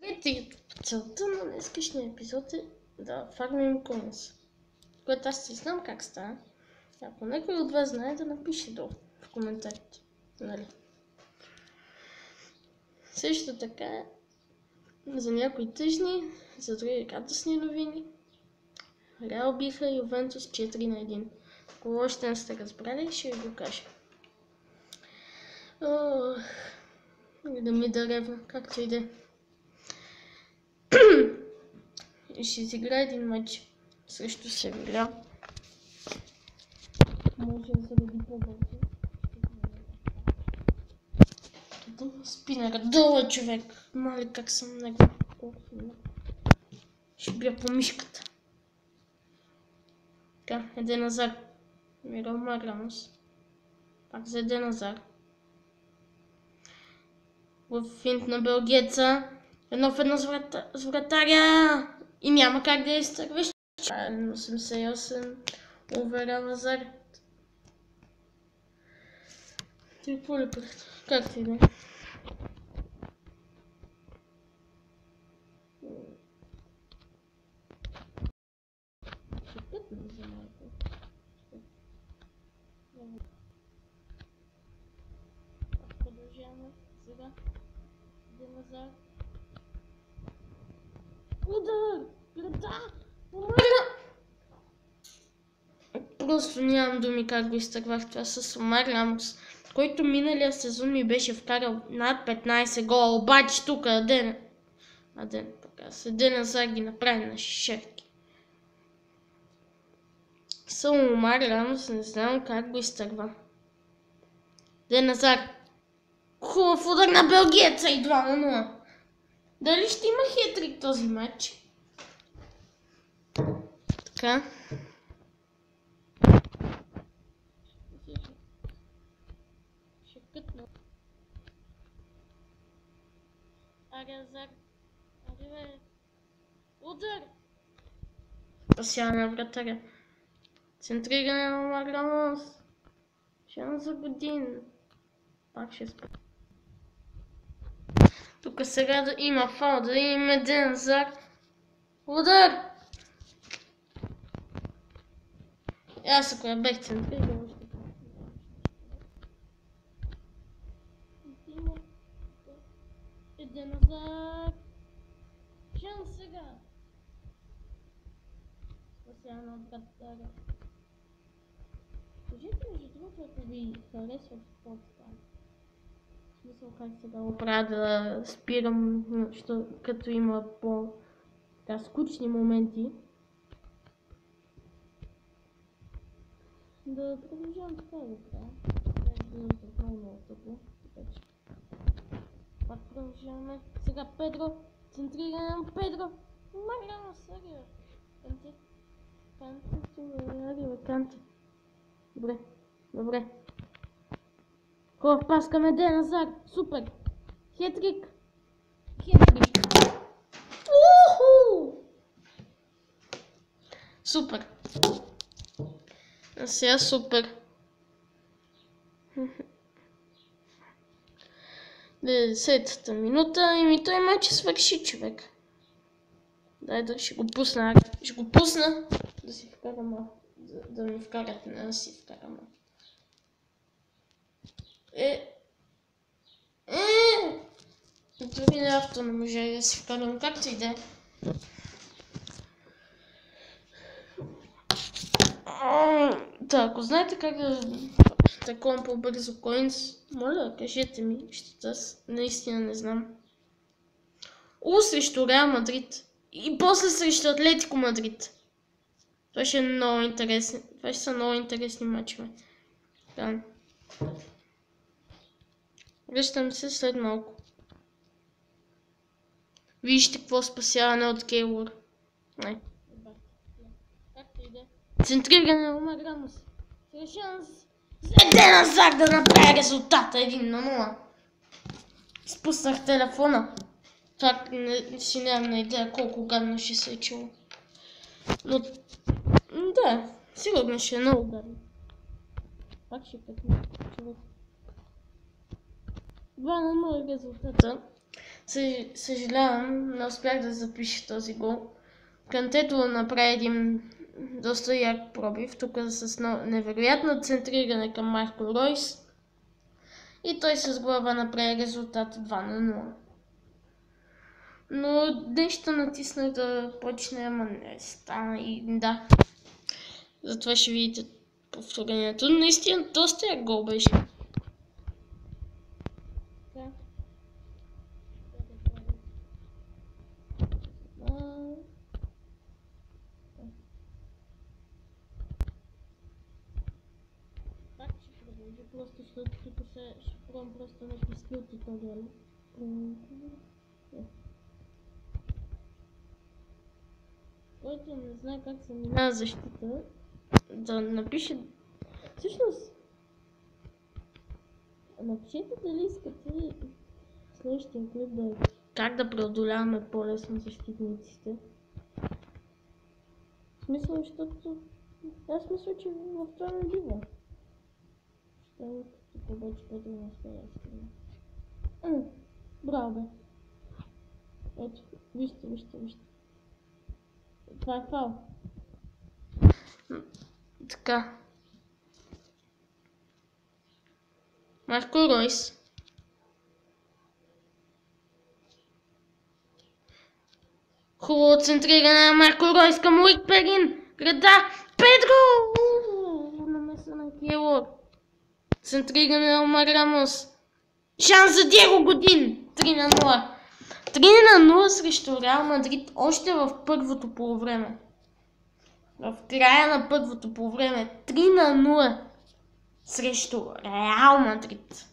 Ето, целта на днескашния епизод е да фармим коинс. Което аз си знам как става. Ако някой от вас знае, да напише долу в коментарите. Нали? Също така, за някои тъжни, за други радостни новини. Реал биха Ювентус 4-1. Ако още не сте разбрали, ще ви го кажа. Да ми да ревна, както и да е. Ще изигра един матч срещу Севиля. Може да се роди по-бързо. Спинера, долу човек. Мали как съм него. Ще бия по мишката. Така, Еден Азар. Мирал Рамос. Пак за Еден Азар. В финт на белгеца. Едно в едно с вратаря. И няма как да я изтървиш. 88. Уверява Азар. Ти какво ли пък? Как ти да? Продължаваме сега. Еден Азар. Удар! Града! Просто нямам думи как го изтървах това с Омар Рамос, който миналия сезон ми беше вкарал над 15 гола, обаче тук Еден Азар ги направи на шишерки. Само Омар Рамос не знам как го изтърва. Еден Азар. Хубав удар на белгиеца и 2-0. Дали ще има хетрик този матч? Така. Ще кътна. Аре Азар. Аре бе. Удар! Спасяване на вратаря. Центриране на Омар Рамос. Шанс за годин. Пак ще спа. Тук сега да има фал, да има Еден Азар. Удар! Аз ако я бех центрирал, ще Еден Азар. Шанс сега. Спасяване от вратаря. Кажете между другото, ако ви харесва спорта. В смисъл как сега оправя да спирам, като има по-скучни моменти. Да продължавам така да правя. Много тъпо. Пак продължаваме. Сега Педро. Центриране на Педро. Маляма серия. Канте. Добре. Хубав пас към Еден Азар. Супер. Хетрик. Уху! Супер. А сега супер. 90-та минута и той матч свърши, човек. Дай ще го пусна. Да си вкарам. Да ми вкарат, не да си вкарам. Дори на авто не може да си вкарам, както и да е. Ако знаете как да таковам по-бързо коинс, моля, кажете ми, защото аз наистина не знам. Срещу Реал Мадрид и после срещу Атлетико Мадрид. Това ще е много интересно. Това ще са много интересни мачове. Да. Връщам се след малко. Вижте какво спасяване от Кейлор. Не. Както и да е. Центриране на Омар Рамос. Шанс за Еден Азар да направи резултата 1-0. Изпуснах телефона. Това си нямам на идея колко гадно ще се е чуло. Но да, сигурно ще е много гадно. Пак ще пътна човек. 2-0 резултата. Съжалявам, не успях да запиша този гол. Кантето направи един доста як пробив, тук с невероятно центриране към Марко Ройс. И той с глава направи резултат 2-0. Но нещо натиснах да почне, ама не стана и да. Затова ще видите повторението. Наистина доста як гол беше. Просто защото тук ще пробвам просто някакви скил туториали. Който не знае как се минава защита, да напише... Всъщност, напишете дали искате следващия клип да е как да преодоляваме по-лесно защитниците. В смисъл, защото... Аз мисля, че в това не бива. Тук обаче Петро не успее да стигне. Браво бе. Ето, вижте. Това е фал. Така. Марко Ройс. Хубаво центриране на Марко Ройс към Луик Перин. Града. Педро! Намеса на Кейлор. Центриране на Омар Рамос. Шанс за Диего Годин. 3-0. 3-0 срещу Реал Мадрид още в първото полувреме. В края на първото полувреме 3-0 срещу Реал Мадрид.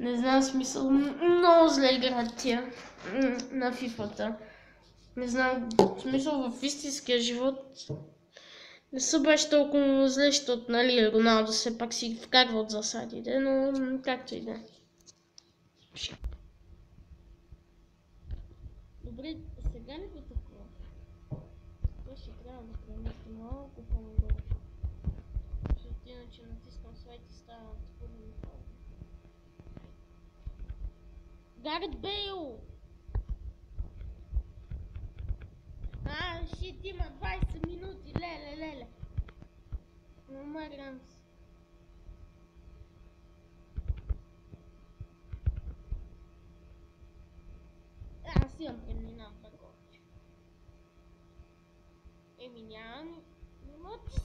Не знам смисъл, много зле играят тия на фифата. Не знам, смисъл в истинския живот не са баш толкова зле, защото нали Роналдо все пак си вкарва от засадите, но както и да. Добре, сега ли го такова? Това ще трябва да премести малко по-нагоре. Защото иначе натискам слайд и става такова направо. Гарет Бейл! Шит, има 20 минути, леле. Омар Рамос. Аз имам преминал първоче. Нямам минути.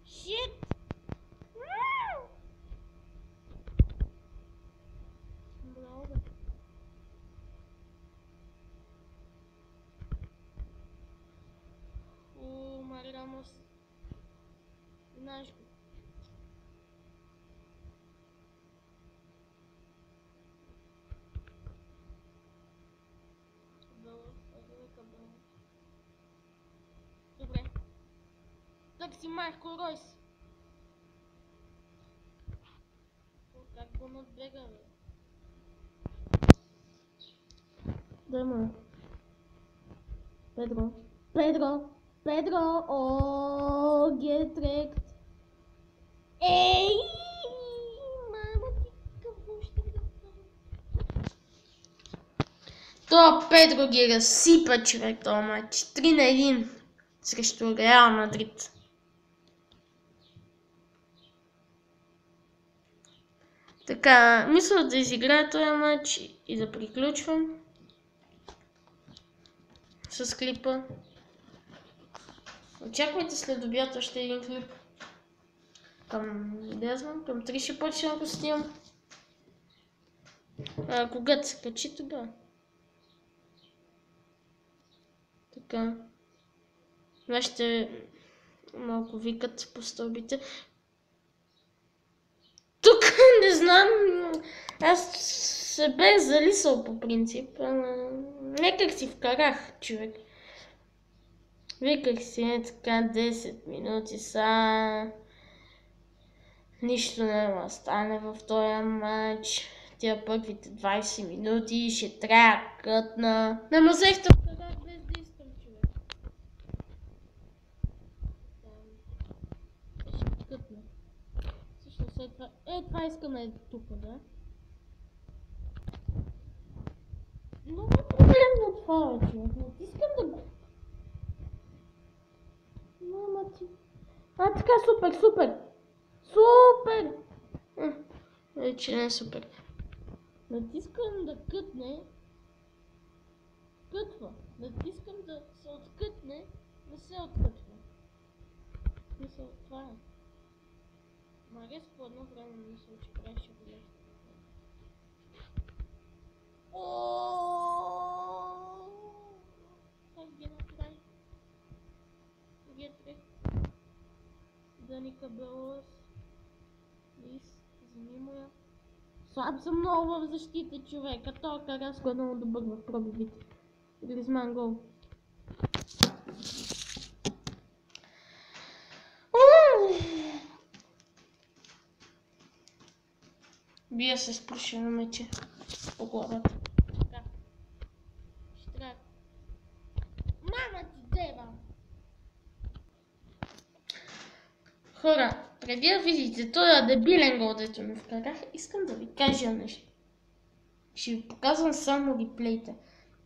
Shit. Браво бе. Омар Рамос. Знаеш го. Добре. Търси Марко Ройс. Как го надбега, бе? Дай му. Педро. О, гетрект. Ей! Мама ти, какво ще да правя? То Педро ги разсипа, човек, този матч. 3-1 срещу Реал Мадрид. Така, мисля да изиграя този матч и да приключвам с клипа. Очаквайте след обяд още един клип. Към 3 ще почна да снимам. Когато се качи тогава. Така. Вашите малко викат по стълбите. Тук не знам. Аз се бях залисал по принцип. Някак си вкарах, човек. Виках си така 10 минути са. Нищо няма стане в този матч. Тия първите 20 минути ще трябва кътна. Не ме взех да вкарах без да искам, човек. Ще кътна. Всъщност след това това искаме тук, да? Много проблемно това, бе, човек. Не искам да го... Мама ти... така, супер, супер! Супер! Вече не е супер. Натискам да кътне. Кътва. Натискам да се откътне. Не се откътва. Мисля, това е. Марес по едно време мисля, че правеше го. Как ги направи? Гетре. Даника Белос. Лис. Занимая. Слаб съм много в защита, човек. А то Караско е много добър в пробивите. Гризман гол. Бия се с прушено мече по главата. Штрак. Мама ти дева! Хора, преди да видите този дебилен гол, дето ми вкарах, искам да ви кажа нещо. Ще ви показвам само реплейта.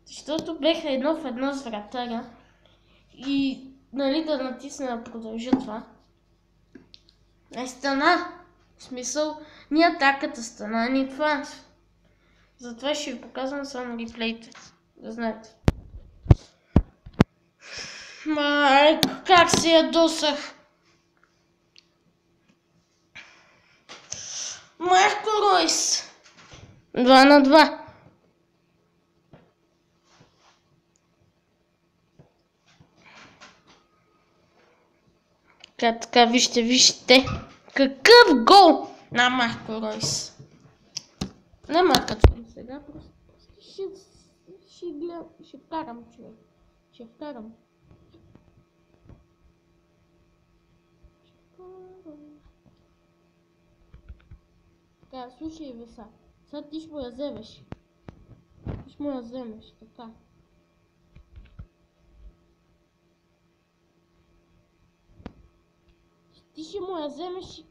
Защото беха едно в едно с вратаря. И нали да натисна да продължа това. Не стана. В смисъл, ни атаката стана, ни това. Затова ще ви показвам само реплейта. Да знаете. Майко, как се ядосах! Марко Ройс! 2-2. Така, вижте. Какъв гол на Марко Ройс. Не мъркатвам сега, просто ще гледам, ще вкарам, човек. Ще вкарам. Така, слушай, Веса. Сега ти ще му я вземеш. Така. Ти ще му я вземеш.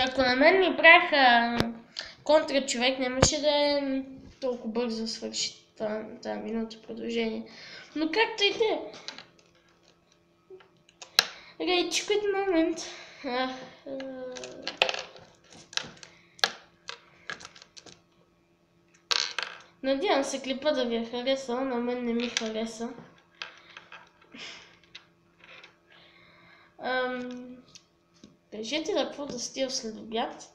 Ако на мен ми праха контра, човек нямаше да е толкова бързо свърши тази минута продължение. Но както и да е. Rage quit moment. Надявам се клипа да ви е харесал, на мен не ми хареса. Кажете да какво да стия в следобед.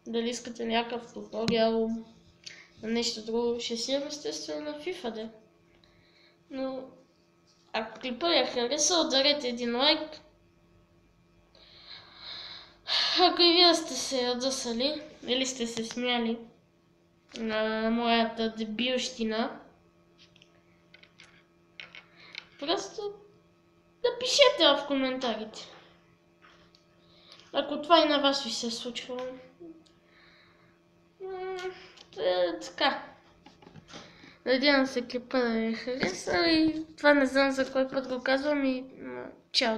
Дали искате някакъв туториал на нещо друго. Ще си естествено на FIFA, да. Но ако клипа ви е харесал, ударете един лайк. Ако и вие сте се ядосали или сте се смяли на моята дебилщина, просто напишете в коментарите. Ако това и на вас ви се е случвало. Така. Надявам се клипа да ви е харесал и това не знам за кой път го казвам и чао.